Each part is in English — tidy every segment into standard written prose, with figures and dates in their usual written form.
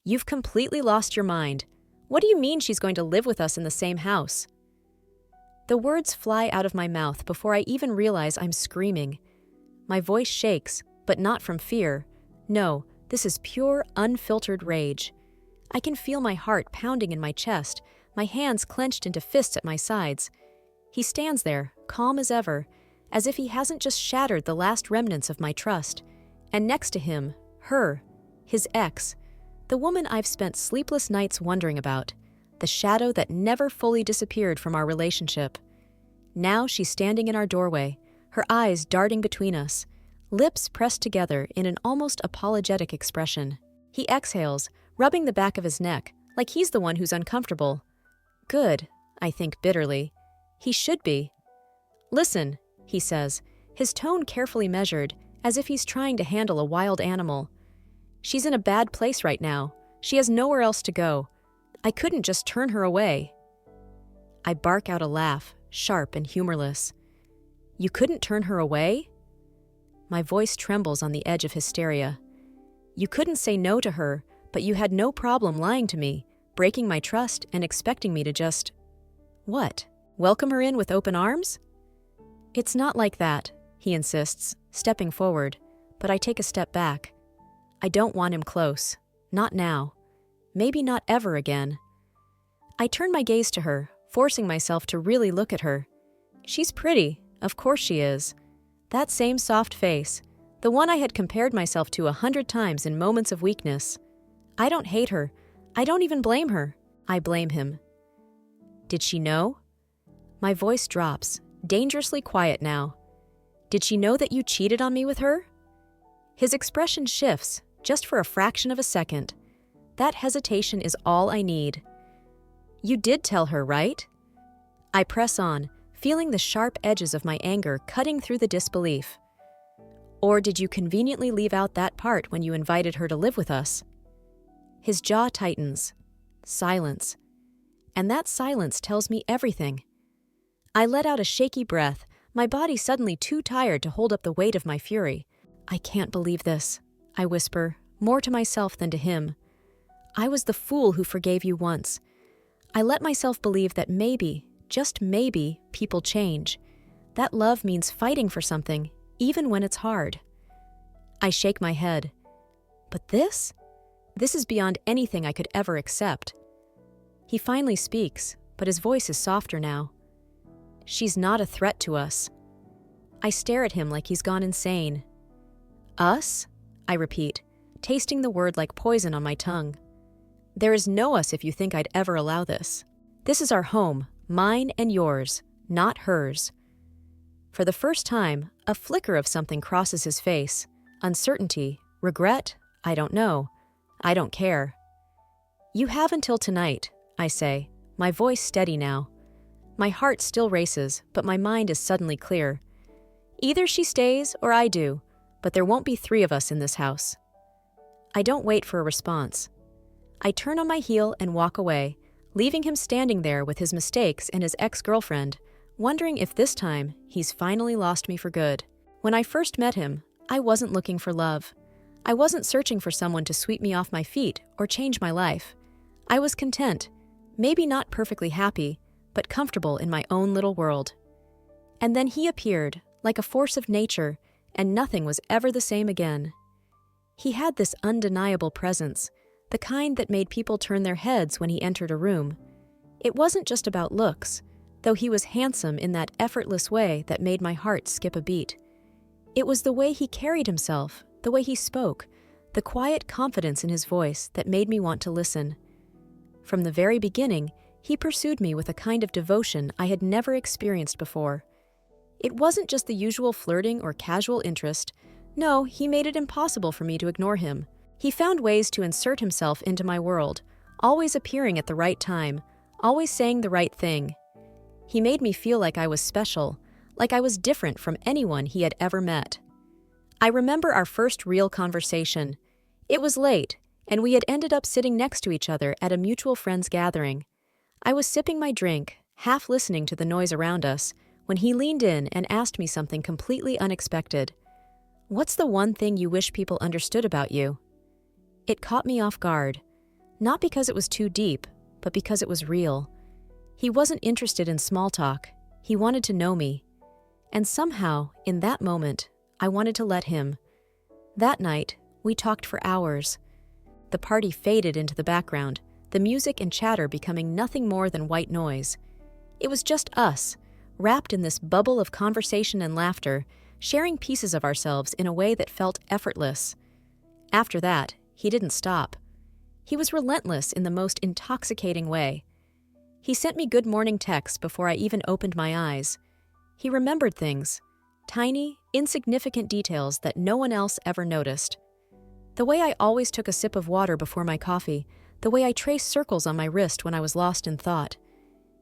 You've completely lost your mind. What do you mean she's going to live with us in the same house? The words fly out of my mouth before I even realize I'm screaming. My voice shakes, but not from fear. No, this is pure, unfiltered rage. I can feel my heart pounding in my chest, my hands clenched into fists at my sides. He stands there, calm as ever, as if he hasn't just shattered the last remnants of my trust. And next to him, her, his ex, the woman I've spent sleepless nights wondering about, the shadow that never fully disappeared from our relationship. Now she's standing in our doorway, her eyes darting between us, lips pressed together in an almost apologetic expression. He exhales, rubbing the back of his neck, like he's the one who's uncomfortable. Good, I think bitterly. He should be. Listen, he says, his tone carefully measured, as if he's trying to handle a wild animal. She's in a bad place right now. She has nowhere else to go. I couldn't just turn her away. I bark out a laugh, sharp and humorless. You couldn't turn her away? My voice trembles on the edge of hysteria. You couldn't say no to her, but you had no problem lying to me, breaking my trust and expecting me to just… What? Welcome her in with open arms? It's not like that, he insists, stepping forward, but I take a step back. I don't want him close. Not now. Maybe not ever again. I turn my gaze to her, forcing myself to really look at her. She's pretty, of course she is. That same soft face, the one I had compared myself to 100 times in moments of weakness. I don't hate her. I don't even blame her. I blame him. Did she know? My voice drops, dangerously quiet now. Did she know that you cheated on me with her? His expression shifts, just for a fraction of a second. That hesitation is all I need. You did tell her, right? I press on, feeling the sharp edges of my anger cutting through the disbelief. Or did you conveniently leave out that part when you invited her to live with us? His jaw tightens. Silence. And that silence tells me everything. I let out a shaky breath, my body suddenly too tired to hold up the weight of my fury. I can't believe this, I whisper, more to myself than to him. I was the fool who forgave you once. I let myself believe that maybe, just maybe, people change. That love means fighting for something, even when it's hard. I shake my head. But this? This is beyond anything I could ever accept. He finally speaks, but his voice is softer now. She's not a threat to us. I stare at him like he's gone insane. Us? I repeat, tasting the word like poison on my tongue. There is no us if you think I'd ever allow this. This is our home, mine and yours, not hers. For the first time, a flicker of something crosses his face. Uncertainty, regret, I don't know. I don't care. You have until tonight, I say, my voice steady now. My heart still races, but my mind is suddenly clear. Either she stays or I do, but there won't be 3 of us in this house. I don't wait for a response. I turn on my heel and walk away, leaving him standing there with his mistakes and his ex-girlfriend, wondering if this time he's finally lost me for good. When I first met him, I wasn't looking for love. I wasn't searching for someone to sweep me off my feet or change my life. I was content, maybe not perfectly happy, but comfortable in my own little world. And then he appeared, like a force of nature, and nothing was ever the same again. He had this undeniable presence, the kind that made people turn their heads when he entered a room. It wasn't just about looks, though he was handsome in that effortless way that made my heart skip a beat. It was the way he carried himself, the way he spoke, the quiet confidence in his voice that made me want to listen. From the very beginning, he pursued me with a kind of devotion I had never experienced before. It wasn't just the usual flirting or casual interest. No, he made it impossible for me to ignore him. He found ways to insert himself into my world, always appearing at the right time, always saying the right thing. He made me feel like I was special, like I was different from anyone he had ever met. I remember our first real conversation. It was late, and we had ended up sitting next to each other at a mutual friend's gathering. I was sipping my drink, half listening to the noise around us, when he leaned in and asked me something completely unexpected. "What's the one thing you wish people understood about you?" It caught me off guard. Not because it was too deep, but because it was real. He wasn't interested in small talk. He wanted to know me. And somehow, in that moment, I wanted to let him. That night, we talked for hours. The party faded into the background, the music and chatter becoming nothing more than white noise. It was just us, wrapped in this bubble of conversation and laughter, sharing pieces of ourselves in a way that felt effortless. After that, he didn't stop. He was relentless in the most intoxicating way. He sent me good morning texts before I even opened my eyes. He remembered things, tiny, insignificant details that no one else ever noticed. The way I always took a sip of water before my coffee, the way I traced circles on my wrist when I was lost in thought.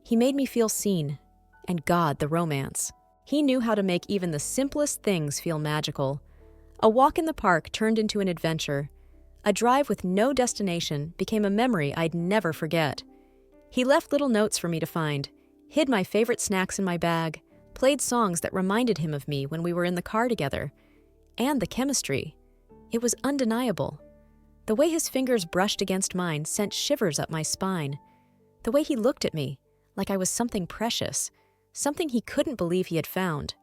He made me feel seen, and God, the romance. He knew how to make even the simplest things feel magical. A walk in the park turned into an adventure. A drive with no destination became a memory I'd never forget. He left little notes for me to find, hid my favorite snacks in my bag, played songs that reminded him of me when we were in the car together. And the chemistry. It was undeniable. The way his fingers brushed against mine sent shivers up my spine. The way he looked at me, like I was something precious, something he couldn't believe he had found.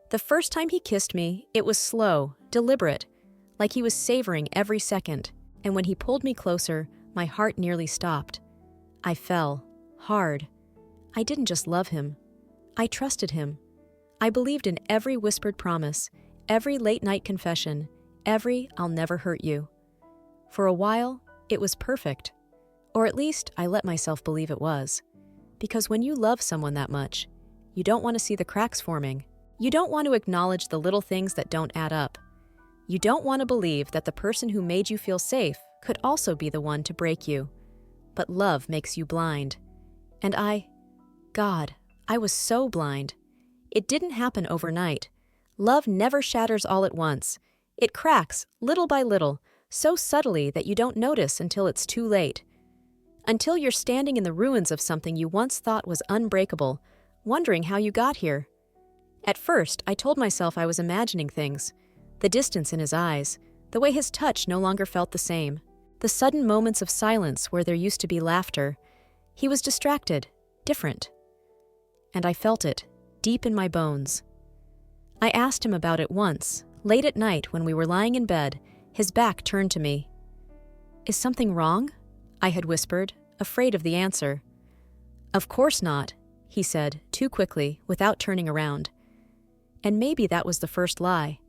The first time he kissed me, it was slow, deliberate, like he was savoring every second, and when he pulled me closer, my heart nearly stopped. I fell, hard. I didn't just love him. I trusted him. I believed in every whispered promise, every late-night confession, every "I'll never hurt you." For a while, it was perfect. Or at least, I let myself believe it was. Because when you love someone that much, you don't want to see the cracks forming. You don't want to acknowledge the little things that don't add up. You don't want to believe that the person who made you feel safe could also be the one to break you. But love makes you blind. And God, I was so blind. It didn't happen overnight. Love never shatters all at once. It cracks, little by little, so subtly that you don't notice until it's too late. Until you're standing in the ruins of something you once thought was unbreakable, wondering how you got here. At first, I told myself I was imagining things. The distance in his eyes, the way his touch no longer felt the same, the sudden moments of silence where there used to be laughter. He was distracted, different. And I felt it, deep in my bones. I asked him about it once, late at night when we were lying in bed, his back turned to me. "Is something wrong?" I had whispered, afraid of the answer. "Of course not," he said, too quickly, without turning around. And maybe that was the first lie.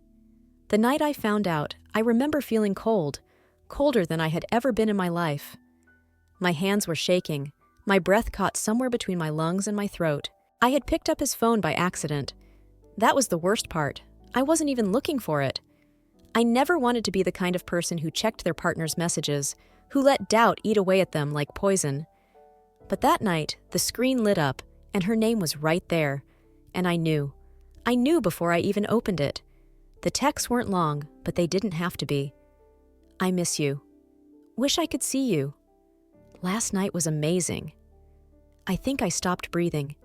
The night I found out, I remember feeling cold, colder than I had ever been in my life. My hands were shaking, my breath caught somewhere between my lungs and my throat. I had picked up his phone by accident. That was the worst part. I wasn't even looking for it. I never wanted to be the kind of person who checked their partner's messages, who let doubt eat away at them like poison. But that night, the screen lit up, and her name was right there. And I knew. I knew before I even opened it. The texts weren't long, but they didn't have to be. "I miss you. Wish I could see you. Last night was amazing." I think I stopped breathing.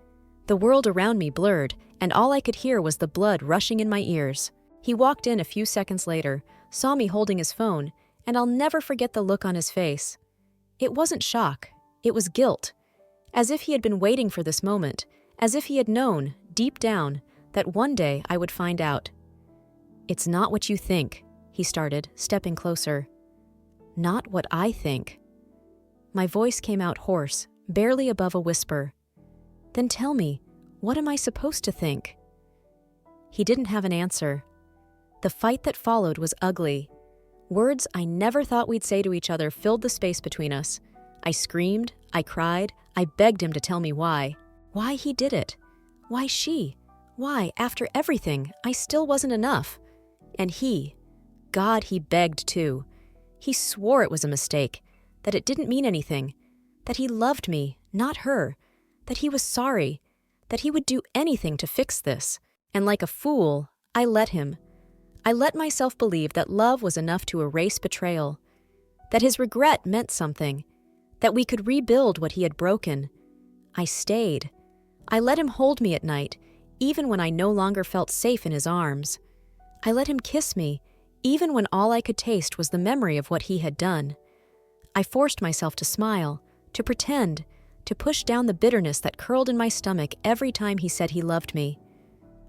The world around me blurred, and all I could hear was the blood rushing in my ears. He walked in a few seconds later, saw me holding his phone, and I'll never forget the look on his face. It wasn't shock, it was guilt. As if he had been waiting for this moment, as if he had known, deep down, that one day I would find out. "It's not what you think," he started, stepping closer. "Not what I think." My voice came out hoarse, barely above a whisper. "Then tell me, what am I supposed to think?" He didn't have an answer. The fight that followed was ugly. Words I never thought we'd say to each other filled the space between us. I screamed, I cried, I begged him to tell me why. Why he did it. Why she? Why, after everything, I still wasn't enough. And God, he begged too. He swore it was a mistake, that it didn't mean anything, that he loved me, not her, that he was sorry, that he would do anything to fix this. And like a fool, I let him. I let myself believe that love was enough to erase betrayal, that his regret meant something, that we could rebuild what he had broken. I stayed. I let him hold me at night, even when I no longer felt safe in his arms. I let him kiss me, even when all I could taste was the memory of what he had done. I forced myself to smile, to pretend, to push down the bitterness that curled in my stomach every time he said he loved me.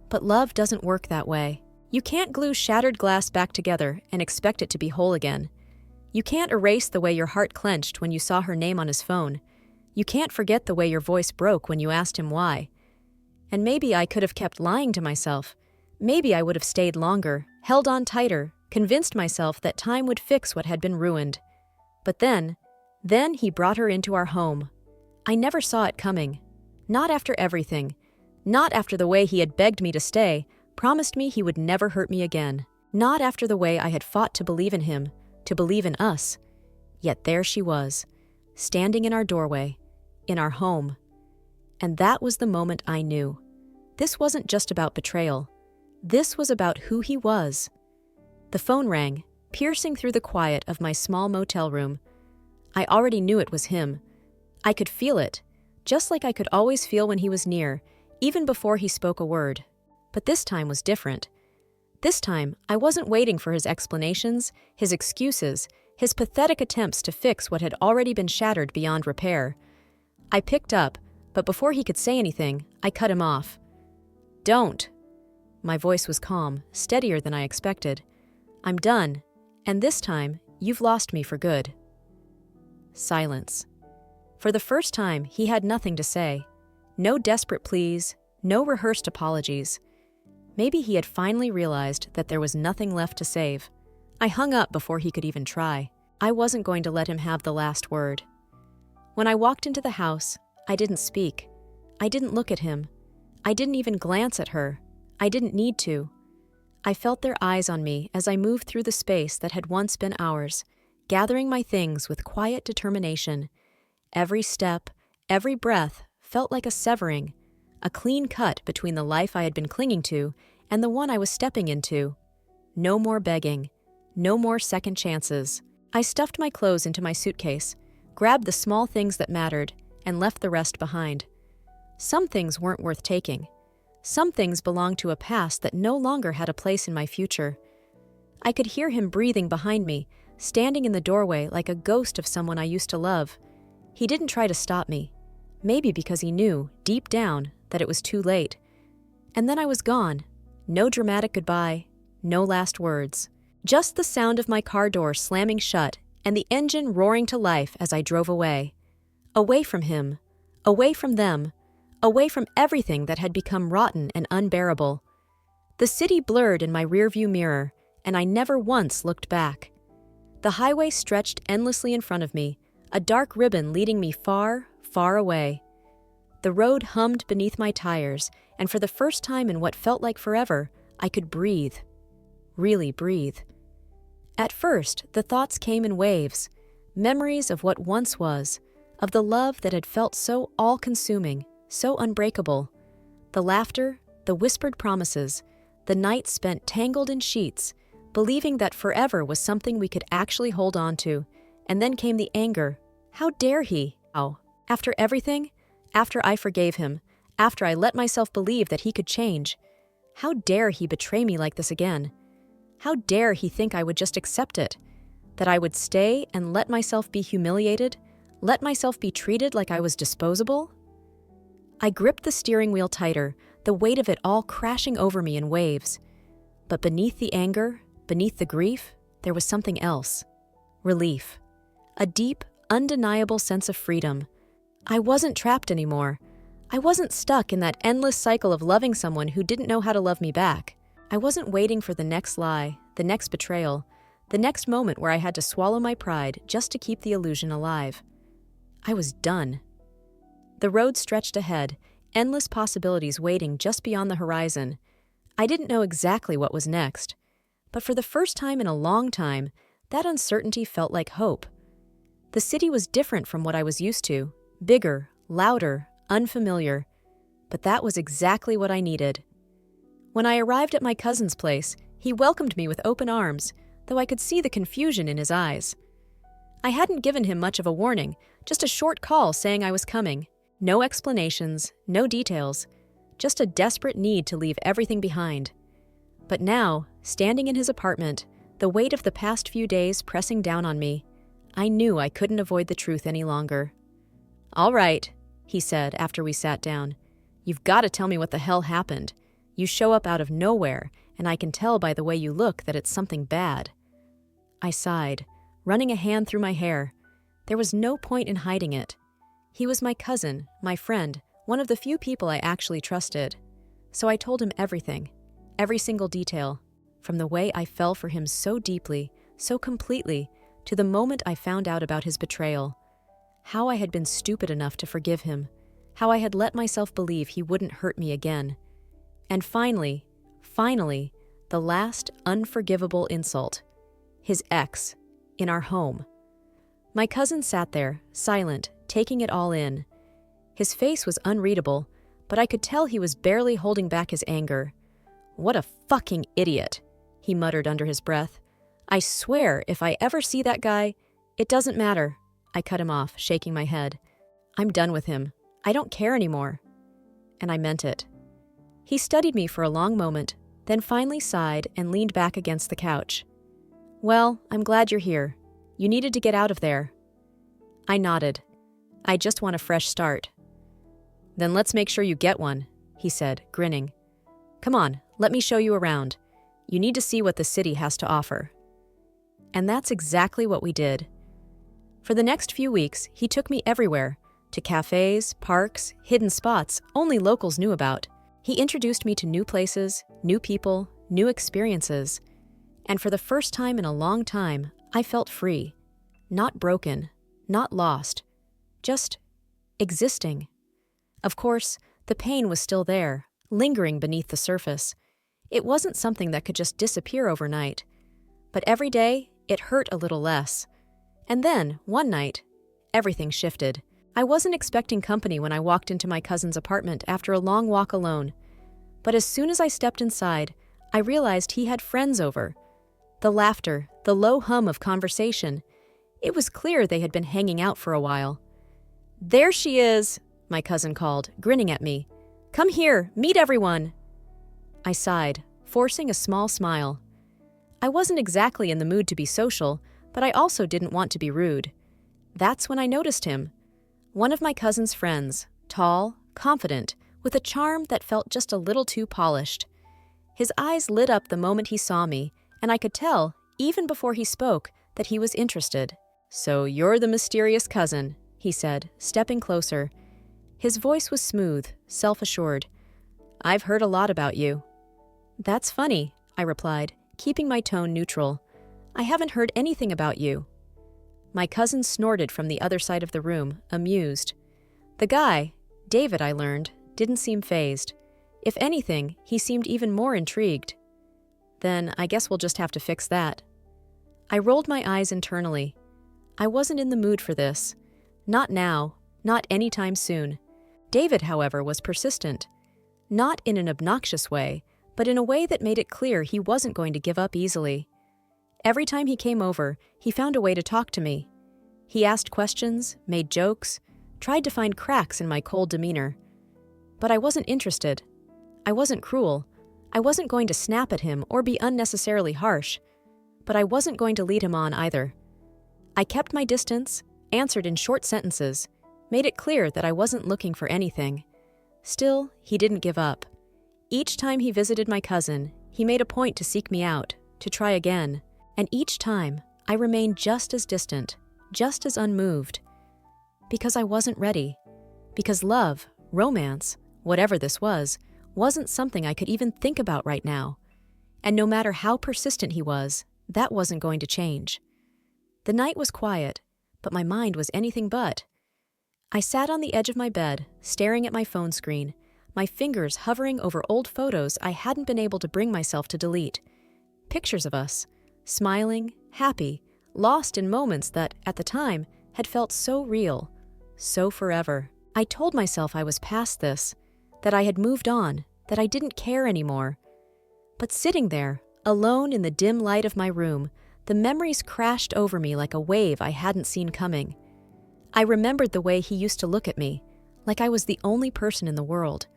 But love doesn't work that way. You can't glue shattered glass back together and expect it to be whole again. You can't erase the way your heart clenched when you saw her name on his phone. You can't forget the way your voice broke when you asked him why. And maybe I could have kept lying to myself. Maybe I would have stayed longer, held on tighter, convinced myself that time would fix what had been ruined. But then he brought her into our home. I never saw it coming. Not after everything. Not after the way he had begged me to stay, promised me he would never hurt me again. Not after the way I had fought to believe in him, to believe in us. Yet there she was, standing in our doorway, in our home. And that was the moment I knew. This wasn't just about betrayal. This was about who he was. The phone rang, piercing through the quiet of my small motel room. I already knew it was him. I could feel it, just like I could always feel when he was near, even before he spoke a word. But this time was different. This time, I wasn't waiting for his explanations, his excuses, his pathetic attempts to fix what had already been shattered beyond repair. I picked up, but before he could say anything, I cut him off. "Don't." My voice was calm, steadier than I expected. "I'm done, and this time, you've lost me for good." Silence. For the first time, he had nothing to say. No desperate pleas, no rehearsed apologies. Maybe he had finally realized that there was nothing left to save. I hung up before he could even try. I wasn't going to let him have the last word. When I walked into the house, I didn't speak. I didn't look at him. I didn't even glance at her. I didn't need to. I felt their eyes on me as I moved through the space that had once been ours, gathering my things with quiet determination. Every step, every breath felt like a severing, a clean cut between the life I had been clinging to and the one I was stepping into. No more begging. No more second chances. I stuffed my clothes into my suitcase, grabbed the small things that mattered, and left the rest behind. Some things weren't worth taking. Some things belonged to a past that no longer had a place in my future. I could hear him breathing behind me, standing in the doorway like a ghost of someone I used to love. He didn't try to stop me, maybe because he knew, deep down, that it was too late. And then I was gone. No dramatic goodbye, no last words. Just the sound of my car door slamming shut and the engine roaring to life as I drove away. Away from him, away from them, away from everything that had become rotten and unbearable. The city blurred in my rearview mirror, and I never once looked back. The highway stretched endlessly in front of me, a dark ribbon leading me far, far away. The road hummed beneath my tires, and for the first time in what felt like forever, I could breathe. Really breathe. At first, the thoughts came in waves, memories of what once was, of the love that had felt so all-consuming, so unbreakable. The laughter, the whispered promises, the nights spent tangled in sheets, believing that forever was something we could actually hold on to. And then came the anger. How dare he? How? After everything? After I forgave him? After I let myself believe that he could change? How dare he betray me like this again? How dare he think I would just accept it? That I would stay and let myself be humiliated? Let myself be treated like I was disposable? I gripped the steering wheel tighter, the weight of it all crashing over me in waves. But beneath the anger, beneath the grief, there was something else. Relief. A deep, undeniable sense of freedom. I wasn't trapped anymore. I wasn't stuck in that endless cycle of loving someone who didn't know how to love me back. I wasn't waiting for the next lie, the next betrayal, the next moment where I had to swallow my pride just to keep the illusion alive. I was done. The road stretched ahead, endless possibilities waiting just beyond the horizon. I didn't know exactly what was next, but for the first time in a long time, that uncertainty felt like hope. The city was different from what I was used to, bigger, louder, unfamiliar, but that was exactly what I needed. When I arrived at my cousin's place, he welcomed me with open arms, though I could see the confusion in his eyes. I hadn't given him much of a warning, just a short call saying I was coming. No explanations, no details, just a desperate need to leave everything behind. But now, standing in his apartment, the weight of the past few days pressing down on me, I knew I couldn't avoid the truth any longer. "All right," he said after we sat down. "You've got to tell me what the hell happened. You show up out of nowhere, and I can tell by the way you look that it's something bad." I sighed, running a hand through my hair. There was no point in hiding it. He was my cousin, my friend, one of the few people I actually trusted. So I told him everything, every single detail, from the way I fell for him so deeply, so completely, to the moment I found out about his betrayal. How I had been stupid enough to forgive him, how I had let myself believe he wouldn't hurt me again. And finally, the last unforgivable insult. His ex, in our home. My cousin sat there, silent, taking it all in. His face was unreadable, but I could tell he was barely holding back his anger. "What a fucking idiot," he muttered under his breath. "I swear, if I ever see that guy, it doesn't matter." I cut him off, shaking my head. "I'm done with him. I don't care anymore." And I meant it. He studied me for a long moment, then finally sighed and leaned back against the couch. "Well, I'm glad you're here. You needed to get out of there." I nodded. "I just want a fresh start." "Then let's make sure you get one," he said, grinning. "Come on, let me show you around. You need to see what the city has to offer." And that's exactly what we did. For the next few weeks, he took me everywhere, to cafes, parks, hidden spots only locals knew about. He introduced me to new places, new people, new experiences. And for the first time in a long time, I felt free. Not broken, not lost, just existing. Of course, the pain was still there, lingering beneath the surface. It wasn't something that could just disappear overnight. But every day, it hurt a little less. And then, one night, everything shifted. I wasn't expecting company when I walked into my cousin's apartment after a long walk alone. But as soon as I stepped inside, I realized he had friends over. The laughter, the low hum of conversation. It was clear they had been hanging out for a while. "There she is," my cousin called, grinning at me. "Come here, meet everyone." I sighed, forcing a small smile. I wasn't exactly in the mood to be social, but I also didn't want to be rude. That's when I noticed him. One of my cousin's friends, tall, confident, with a charm that felt just a little too polished. His eyes lit up the moment he saw me, and I could tell, even before he spoke, that he was interested. "So you're the mysterious cousin," he said, stepping closer. His voice was smooth, self-assured. "I've heard a lot about you." "That's funny," I replied, keeping my tone neutral. "I haven't heard anything about you." My cousin snorted from the other side of the room, amused. The guy, David, I learned, didn't seem fazed. If anything, he seemed even more intrigued. "Then I guess we'll just have to fix that." I rolled my eyes internally. I wasn't in the mood for this. Not now, not anytime soon. David, however, was persistent. Not in an obnoxious way, but in a way that made it clear he wasn't going to give up easily. Every time he came over, he found a way to talk to me. He asked questions, made jokes, tried to find cracks in my cold demeanor. But I wasn't interested. I wasn't cruel. I wasn't going to snap at him or be unnecessarily harsh. But I wasn't going to lead him on either. I kept my distance, answered in short sentences, made it clear that I wasn't looking for anything. Still, he didn't give up. Each time he visited my cousin, he made a point to seek me out, to try again. And each time, I remained just as distant, just as unmoved. Because I wasn't ready. Because love, romance, whatever this was, wasn't something I could even think about right now. And no matter how persistent he was, that wasn't going to change. The night was quiet, but my mind was anything but. I sat on the edge of my bed, staring at my phone screen, my fingers hovering over old photos I hadn't been able to bring myself to delete. Pictures of us, smiling, happy, lost in moments that, at the time, had felt so real, so forever. I told myself I was past this, that I had moved on, that I didn't care anymore. But sitting there, alone in the dim light of my room, the memories crashed over me like a wave I hadn't seen coming. I remembered the way he used to look at me, like I was the only person in the world.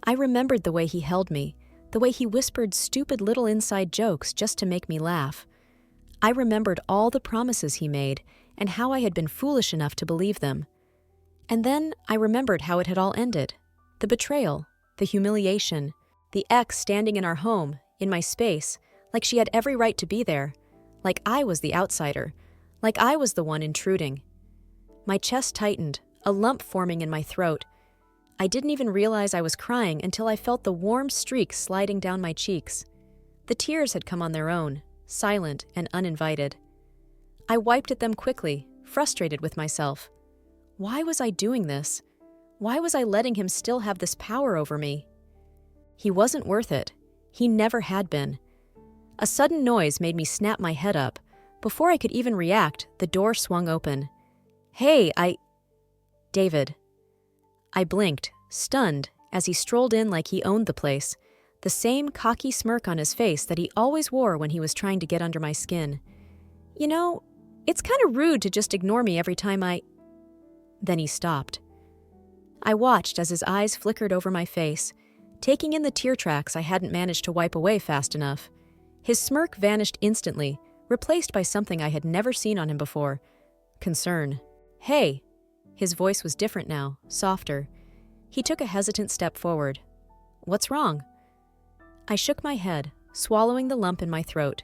I remembered the way he held me, the way he whispered stupid little inside jokes just to make me laugh. I remembered all the promises he made and how I had been foolish enough to believe them. And then I remembered how it had all ended. The betrayal, the humiliation, the ex standing in our home, in my space, like she had every right to be there, like I was the outsider, like I was the one intruding. My chest tightened, a lump forming in my throat. I didn't even realize I was crying until I felt the warm streak sliding down my cheeks. The tears had come on their own, silent and uninvited. I wiped at them quickly, frustrated with myself. Why was I doing this? Why was I letting him still have this power over me? He wasn't worth it. He never had been. A sudden noise made me snap my head up. Before I could even react, the door swung open. "Hey, David." I blinked, stunned, as he strolled in like he owned the place, the same cocky smirk on his face that he always wore when he was trying to get under my skin. "You know, it's kind of rude to just ignore me every time I—" Then he stopped. I watched as his eyes flickered over my face, taking in the tear tracks I hadn't managed to wipe away fast enough. His smirk vanished instantly, replaced by something I had never seen on him before. Concern. "Hey." His voice was different now, softer. He took a hesitant step forward. "What's wrong?" I shook my head, swallowing the lump in my throat.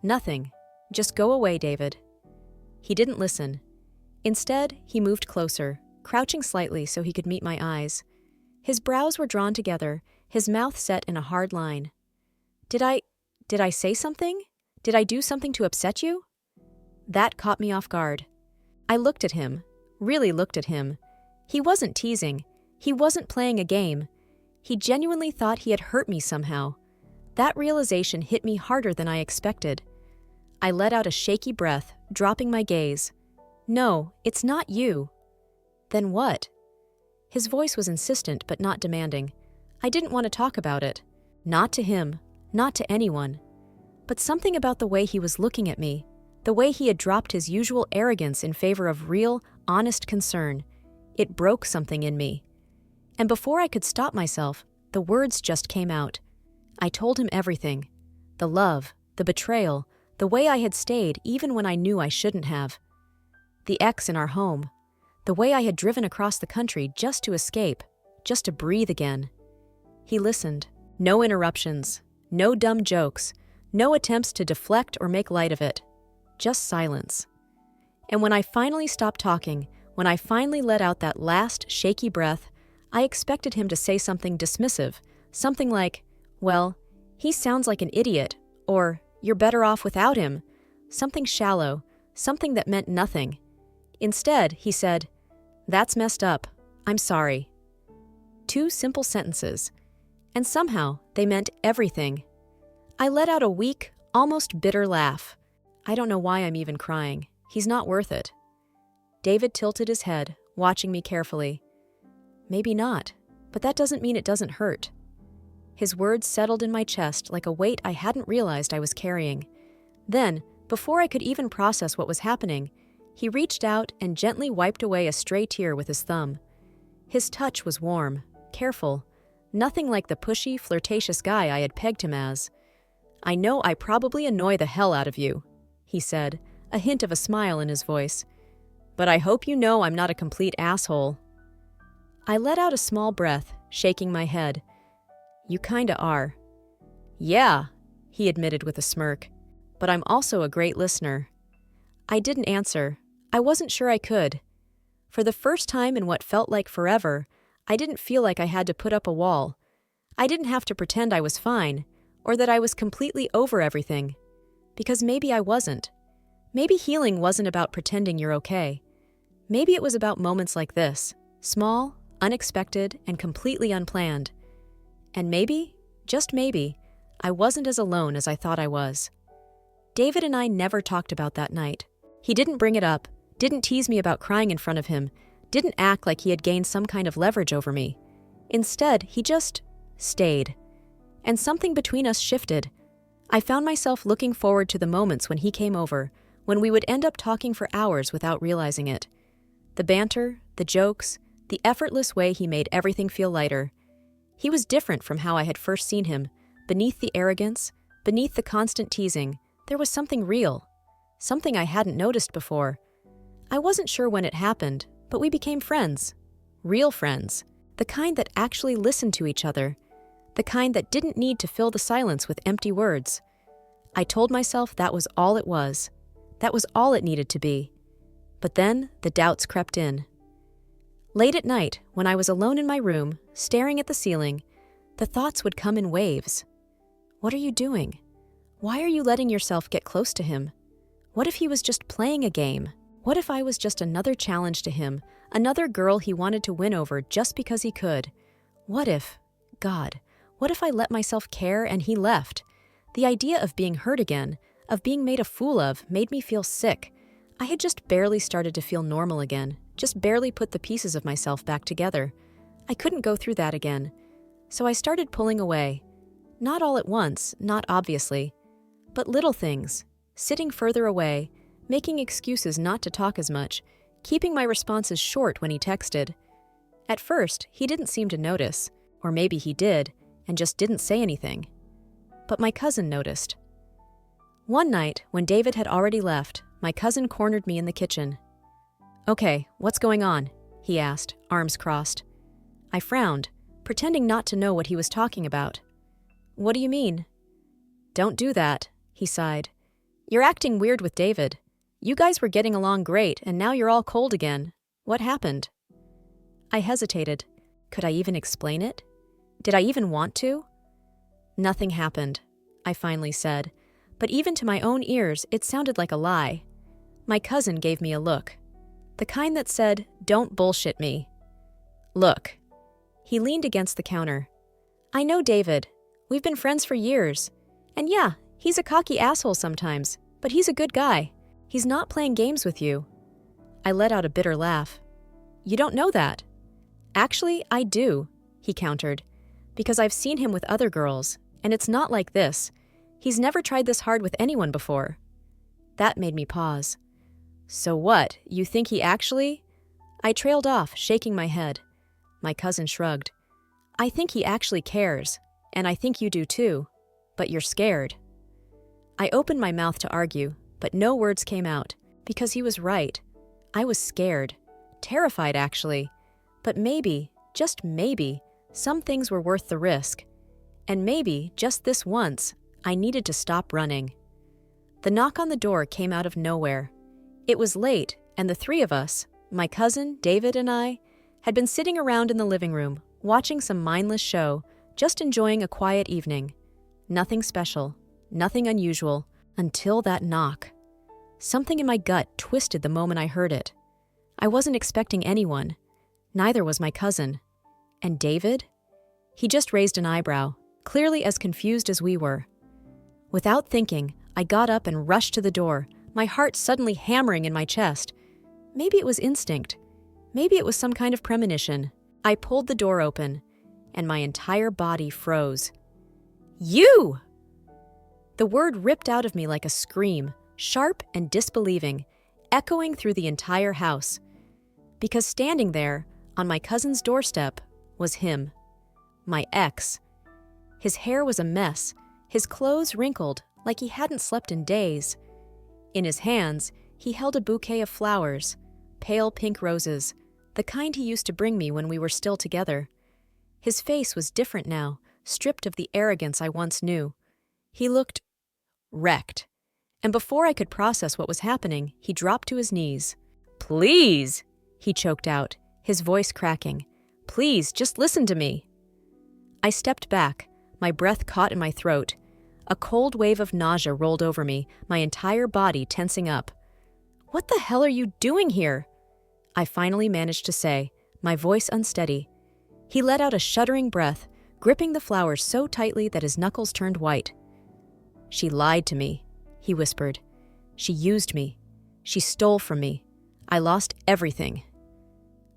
"Nothing. Just go away, David." He didn't listen. Instead, he moved closer, crouching slightly so he could meet my eyes. His brows were drawn together, his mouth set in a hard line. Did I say something? Did I do something to upset you?" That caught me off guard. I looked at him, really looked at him. He wasn't teasing. He wasn't playing a game. He genuinely thought he had hurt me somehow. That realization hit me harder than I expected. I let out a shaky breath, dropping my gaze. "No, it's not you." "Then what?" His voice was insistent but not demanding. I didn't want to talk about it. Not to him, not to anyone. But something about the way he was looking at me, the way he had dropped his usual arrogance in favor of real, honest concern, it broke something in me. And before I could stop myself, the words just came out. I told him everything. The love, the betrayal, the way I had stayed even when I knew I shouldn't have. The ex in our home. The way I had driven across the country just to escape, just to breathe again. He listened. No interruptions, no dumb jokes, no attempts to deflect or make light of it. Just silence. And when I finally stopped talking, when I finally let out that last shaky breath, I expected him to say something dismissive, something like, "Well, he sounds like an idiot," or "You're better off without him," something shallow, something that meant nothing. Instead, he said, "That's messed up. I'm sorry." 2 simple sentences, and somehow they meant everything. I let out a weak, almost bitter laugh. I don't know why I'm even crying. He's not worth it. David tilted his head, watching me carefully. "Maybe not, but that doesn't mean it doesn't hurt." His words settled in my chest like a weight I hadn't realized I was carrying. Then, before I could even process what was happening, he reached out and gently wiped away a stray tear with his thumb. His touch was warm, careful, nothing like the pushy, flirtatious guy I had pegged him as. "I know I probably annoy the hell out of you," he said, a hint of a smile in his voice. "But I hope you know I'm not a complete asshole." I let out a small breath, shaking my head. "You kinda are." "Yeah," he admitted with a smirk, "but I'm also a great listener." I didn't answer. I wasn't sure I could. For the first time in what felt like forever, I didn't feel like I had to put up a wall. I didn't have to pretend I was fine, or that I was completely over everything. Because maybe I wasn't. Maybe healing wasn't about pretending you're okay. Maybe it was about moments like this, small, unexpected, and completely unplanned. And maybe, just maybe, I wasn't as alone as I thought I was. David and I never talked about that night. He didn't bring it up, didn't tease me about crying in front of him, didn't act like he had gained some kind of leverage over me. Instead, he just stayed. And something between us shifted. I found myself looking forward to the moments when he came over, when we would end up talking for hours without realizing it. The banter, the jokes, the effortless way he made everything feel lighter. He was different from how I had first seen him. Beneath the arrogance, beneath the constant teasing, there was something real. Something I hadn't noticed before. I wasn't sure when it happened, but we became friends. Real friends. The kind that actually listened to each other. The kind that didn't need to fill the silence with empty words. I told myself that was all it was. That was all it needed to be. But then the doubts crept in. Late at night, when I was alone in my room, staring at the ceiling, the thoughts would come in waves. What are you doing? Why are you letting yourself get close to him? What if he was just playing a game? What if I was just another challenge to him, another girl he wanted to win over just because he could? What if, God, what if I let myself care and he left? The idea of being hurt again, of being made a fool of, made me feel sick. I had just barely started to feel normal again, just barely put the pieces of myself back together. I couldn't go through that again. So I started pulling away. Not all at once, not obviously, but little things, sitting further away, making excuses not to talk as much, keeping my responses short when he texted. At first, he didn't seem to notice, or maybe he did, and just didn't say anything. But my cousin noticed. One night, when David had already left, my cousin cornered me in the kitchen. "Okay, what's going on?" he asked, arms crossed. I frowned, pretending not to know what he was talking about. "What do you mean?" "Don't do that," he sighed. "You're acting weird with David. You guys were getting along great, and now you're all cold again. What happened?" I hesitated. Could I even explain it? Did I even want to? "Nothing happened," I finally said, but even to my own ears, it sounded like a lie. My cousin gave me a look. The kind that said, "Don't bullshit me." "Look." He leaned against the counter. "I know David. We've been friends for years. And yeah, he's a cocky asshole sometimes, but he's a good guy. He's not playing games with you." I let out a bitter laugh. "You don't know that." "Actually, I do," he countered, "because I've seen him with other girls, and it's not like this. He's never tried this hard with anyone before." That made me pause. "So what, you think he actually—" I trailed off, shaking my head. My cousin shrugged. "I think he actually cares, and I think you do too, but you're scared." I opened my mouth to argue, but no words came out, because he was right. I was scared, terrified actually, but maybe, just maybe, some things were worth the risk. And maybe, just this once, I needed to stop running. The knock on the door came out of nowhere. It was late, and the three of us, my cousin, David, and I, had been sitting around in the living room, watching some mindless show, just enjoying a quiet evening. Nothing special, nothing unusual, until that knock. Something in my gut twisted the moment I heard it. I wasn't expecting anyone. Neither was my cousin. And David? He just raised an eyebrow, clearly as confused as we were. Without thinking, I got up and rushed to the door, my heart suddenly hammering in my chest. Maybe it was instinct. Maybe it was some kind of premonition. I pulled the door open, and my entire body froze. "You!" The word ripped out of me like a scream, sharp and disbelieving, echoing through the entire house. Because standing there, on my cousin's doorstep, was him. My ex. His hair was a mess, his clothes wrinkled like he hadn't slept in days. In his hands, he held a bouquet of flowers, pale pink roses, the kind he used to bring me when we were still together. His face was different now, stripped of the arrogance I once knew. He looked wrecked. And before I could process what was happening, he dropped to his knees. "Please," he choked out, his voice cracking. "Please, just listen to me." I stepped back, my breath caught in my throat. A cold wave of nausea rolled over me, my entire body tensing up. "What the hell are you doing here?" I finally managed to say, my voice unsteady. He let out a shuddering breath, gripping the flowers so tightly that his knuckles turned white. "She lied to me," he whispered. "She used me. She stole from me. I lost everything."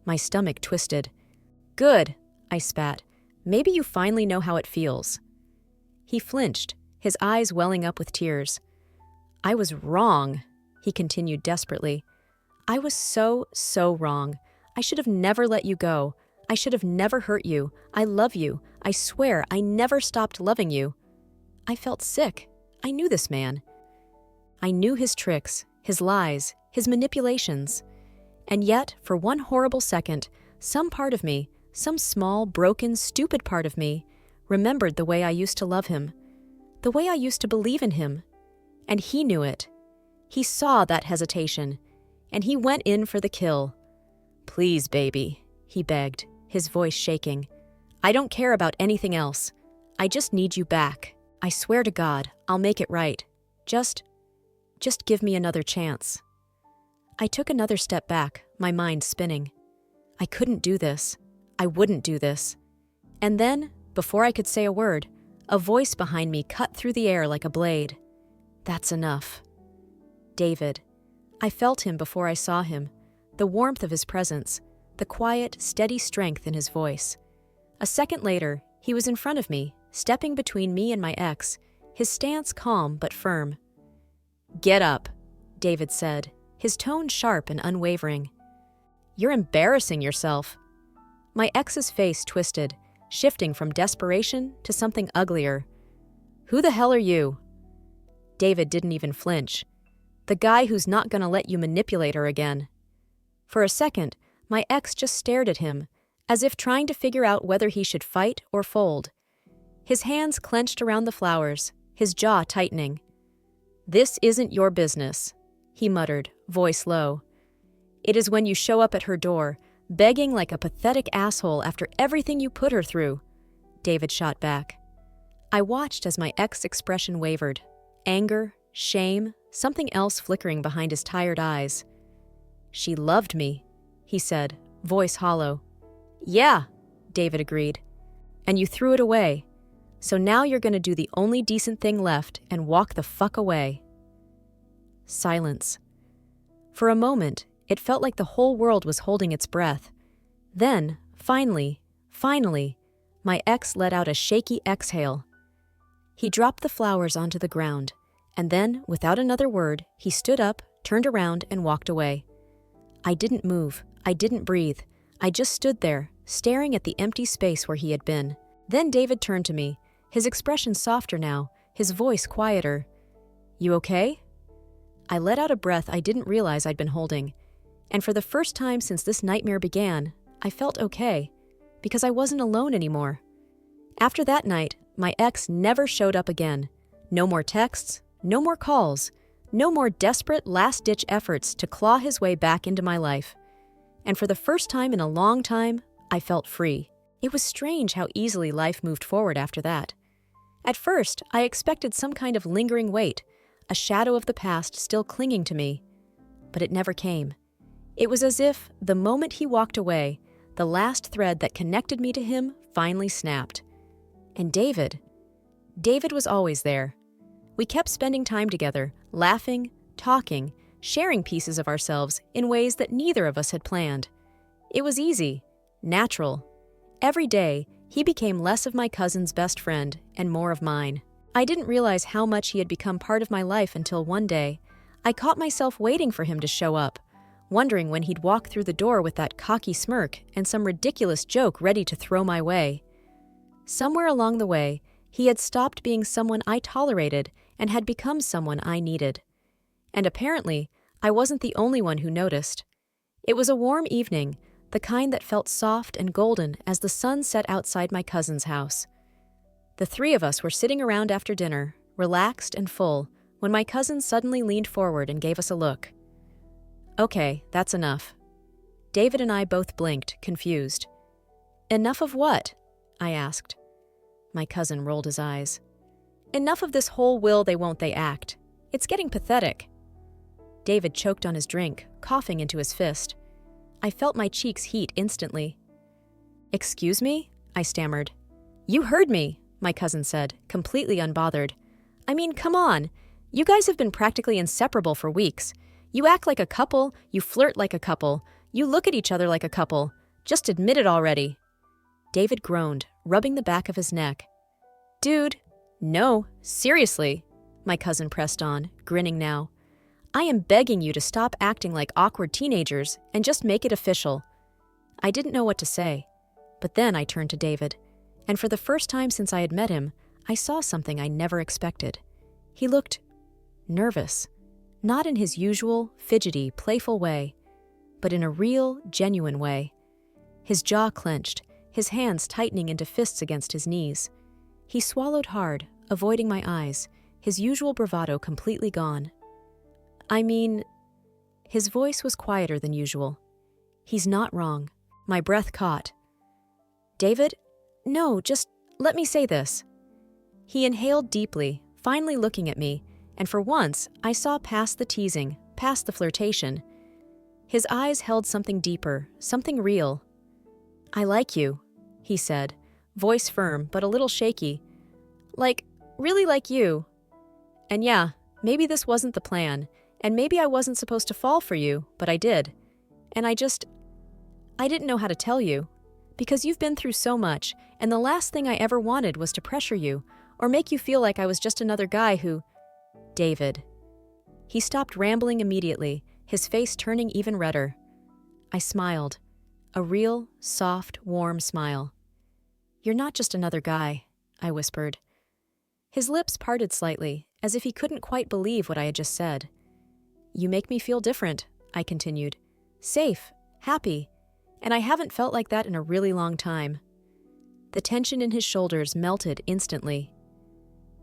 My stomach twisted. "Good," I spat. "Maybe you finally know how it feels." He flinched, his eyes welling up with tears. "I was wrong," he continued desperately. "I was so wrong. I should have never let you go. I should have never hurt you. I love you. I swear I never stopped loving you." I felt sick. I knew this man. I knew his tricks, his lies, his manipulations. And yet, for one horrible second, some part of me, some small, broken, stupid part of me, remembered the way I used to love him, the way I used to believe in him. And he knew it. He saw that hesitation, and he went in for the kill. "Please, baby," he begged, his voice shaking. "I don't care about anything else. I just need you back. I swear to God, I'll make it right. Just give me another chance." I took another step back, my mind spinning. I couldn't do this. I wouldn't do this. And then, before I could say a word, a voice behind me cut through the air like a blade. "That's enough." David. I felt him before I saw him, the warmth of his presence, the quiet, steady strength in his voice. A second later, he was in front of me, stepping between me and my ex, his stance calm but firm. "Get up," David said, his tone sharp and unwavering. "You're embarrassing yourself." My ex's face twisted, shifting from desperation to something uglier. "Who the hell are you?" David didn't even flinch. "The guy who's not gonna let you manipulate her again." For a second, my ex just stared at him, as if trying to figure out whether he should fight or fold. His hands clenched around the flowers, his jaw tightening. "This isn't your business," he muttered, voice low. "It is when you show up at her door, begging like a pathetic asshole after everything you put her through," David shot back. I watched as my ex's expression wavered. Anger, shame, something else flickering behind his tired eyes. "She loved me," he said, voice hollow. "Yeah," David agreed. "And you threw it away. So now you're gonna do the only decent thing left and walk the fuck away." Silence. For a moment, it felt like the whole world was holding its breath. Then, finally, my ex let out a shaky exhale. He dropped the flowers onto the ground, and then, without another word, he stood up, turned around, and walked away. I didn't move. I didn't breathe. I just stood there, staring at the empty space where he had been. Then David turned to me, his expression softer now, his voice quieter. "You okay?" I let out a breath I didn't realize I'd been holding. And for the first time since this nightmare began, I felt okay, because I wasn't alone anymore. After that night, my ex never showed up again. No more texts, no more calls, no more desperate last-ditch efforts to claw his way back into my life. And for the first time in a long time, I felt free. It was strange how easily life moved forward after that. At first, I expected some kind of lingering weight, a shadow of the past still clinging to me. But it never came. It was as if, the moment he walked away, the last thread that connected me to him finally snapped. And David was always there. We kept spending time together, laughing, talking, sharing pieces of ourselves in ways that neither of us had planned. It was easy, natural. Every day, he became less of my cousin's best friend and more of mine. I didn't realize how much he had become part of my life until one day, I caught myself waiting for him to show up, wondering when he'd walk through the door with that cocky smirk and some ridiculous joke ready to throw my way. Somewhere along the way, he had stopped being someone I tolerated and had become someone I needed. And apparently, I wasn't the only one who noticed. It was a warm evening, the kind that felt soft and golden as the sun set outside my cousin's house. The three of us were sitting around after dinner, relaxed and full, when my cousin suddenly leaned forward and gave us a look. "Okay, that's enough." David and I both blinked, confused. "Enough of what?" I asked. My cousin rolled his eyes. "Enough of this whole will they won't they act. It's getting pathetic." David choked on his drink, coughing into his fist. I felt my cheeks heat instantly. "Excuse me?" I stammered. "You heard me," my cousin said, completely unbothered. "I mean, come on. You guys have been practically inseparable for weeks. You act like a couple, you flirt like a couple, you look at each other like a couple. Just admit it already." David groaned, rubbing the back of his neck. "Dude, no, seriously," my cousin pressed on, grinning now. "I am begging you to stop acting like awkward teenagers and just make it official." I didn't know what to say, but then I turned to David, and for the first time since I had met him, I saw something I never expected. He looked nervous, not in his usual, fidgety, playful way, but in a real, genuine way. His jaw clenched, his hands tightening into fists against his knees. He swallowed hard, avoiding my eyes, his usual bravado completely gone. I mean, his voice was quieter than usual. He's not wrong. My breath caught. David? No, just let me say this. He inhaled deeply, finally looking at me, and for once, I saw past the teasing, past the flirtation. His eyes held something deeper, something real. I like you, he said, voice firm but a little shaky. Really like you. And yeah, maybe this wasn't the plan, and maybe I wasn't supposed to fall for you, but I did. And I didn't know how to tell you. Because you've been through so much, and the last thing I ever wanted was to pressure you, or make you feel like I was just another guy who… David. He stopped rambling immediately, his face turning even redder. I smiled. A real, soft, warm smile. You're not just another guy, I whispered. His lips parted slightly, as if he couldn't quite believe what I had just said. You make me feel different, I continued. Safe, happy, and I haven't felt like that in a really long time. The tension in his shoulders melted instantly.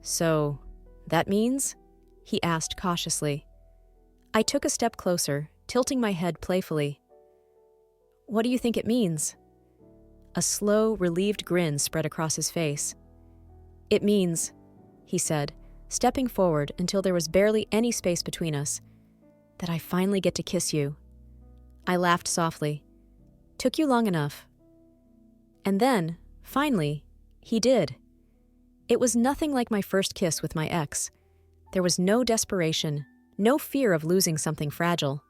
So, that means? He asked cautiously. I took a step closer, tilting my head playfully. What do you think it means? A slow, relieved grin spread across his face. It means, he said, stepping forward until there was barely any space between us, that I finally get to kiss you. I laughed softly. Took you long enough. And then, finally, he did. It was nothing like my first kiss with my ex. There was no desperation, no fear of losing something fragile.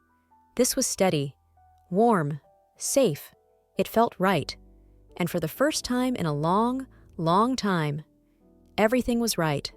This was steady, warm, safe. It felt right. And for the first time in a long, long time, everything was right.